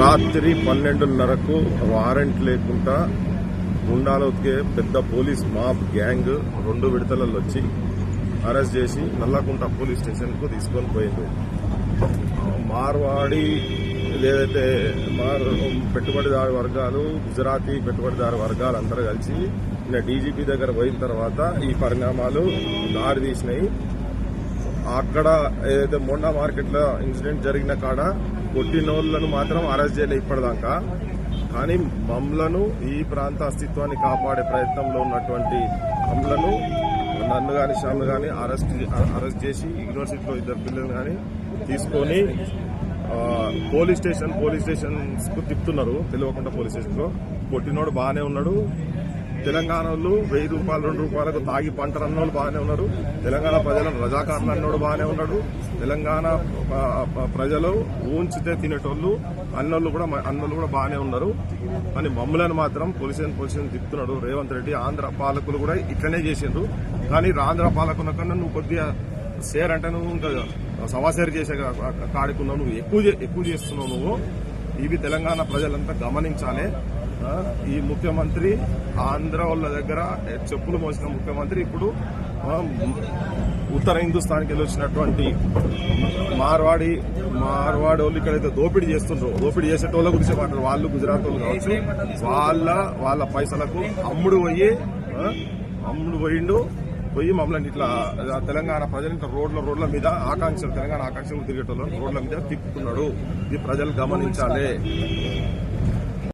రాత్రి 12:30కు వారెంట్ లేకుండా గుండాలు ఉతికే పెద్ద పోలీస్ మాబ్ గ్యాంగ్ 2 విడతలలో వచ్చి అరెస్ట్ చేసి నల్లకుంట పోలీస్ స్టేషన్ కు తీసుకొని పోయింది. మార్వాడి ఏదైతే పెట్టుబడిదారు వర్గాలు, గుజరాతీ పెట్టుబడిదారు వర్గాలు అందరూ కలిసి డీజీపీ దగ్గర పోయిన తర్వాత ఈ పరిణామాలు దారి తీసినాయి. అక్కడ ఏదైతే మొండా మార్కెట్ లో ఇన్సిడెంట్ జరిగిన కాడ కొట్టినోళ్లను మాత్రం అరెస్ట్ చేయలే ఇప్పటిదాకా. కానీ మమ్మలను, ఈ ప్రాంత అస్తిత్వాన్ని కాపాడే ప్రయత్నంలో ఉన్నటువంటి మమ్మలను, నన్ను కానీ శ్యామ్ను కానీ అరెస్ట్ చేసి యూనివర్సిటీలో 2 పిల్లలను కానీ తీసుకొని పోలీస్ స్టేషన్ కు తిప్పుతున్నారు. తెలియకుండా పోలీస్ స్టేషన్ లో కొట్టినోడు బాగానే ఉన్నాడు. తెలంగాణ వాళ్ళు 1000 రూపాయలు 2 రూపాయలకు తాగి పంటలు అన్నోళ్ళు బాగానే ఉన్నారు. తెలంగాణ ప్రజలను రజాకారులు అన్నోడు బాగానే ఉన్నాడు. తెలంగాణ ప్రజలు ఊంచితే తినేటోళ్ళు అన్నోళ్ళు కూడా బాగానే ఉన్నారు. కానీ మమ్మల్ని మాత్రం పోలీస్ తిప్పుతున్నాడు రేవంత్ రెడ్డి. ఆంధ్ర పాలకులు కూడా ఇట్లనే చేసిండ్రు. కానీ ఆంధ్ర పాలకుల కన్నా నువ్వు కొద్దిగా షేర్ అంటే నువ్వు ఇంకా సమాసేర్ చేసే కాడుకున్నావు, నువ్వు ఎక్కువ చేస్తున్నావు. నువ్వు ఇవి తెలంగాణ ప్రజలంతా గమనించాలి. ఈ ముఖ్యమంత్రి ఆంధ్ర వాళ్ళ దగ్గర చెప్పులు మోసిన ముఖ్యమంత్రి ఇప్పుడు ఉత్తర హిందుస్థాన్కి వెళ్ళి వచ్చినటువంటి మార్వాడి వాళ్ళు ఇక్కడైతే దోపిడీ చేస్తుండ్రో, దోపిడీ చేసేటోళ్ళ గురించి మాట్లాడు. వాళ్ళు గుజరాత్ వాళ్ళు కావచ్చు, వాళ్ళ పైసలకు అమ్ముడు పోయి మమ్మల్ని ఇట్లా తెలంగాణ ప్రజలు ఇట్లా రోడ్ల మీద తెలంగాణ ఆకాంక్షలు తిరిగేటోళ్ళు రోడ్ల మీద తిప్పుతున్నాడు. ఇది ప్రజలు గమనించాలి.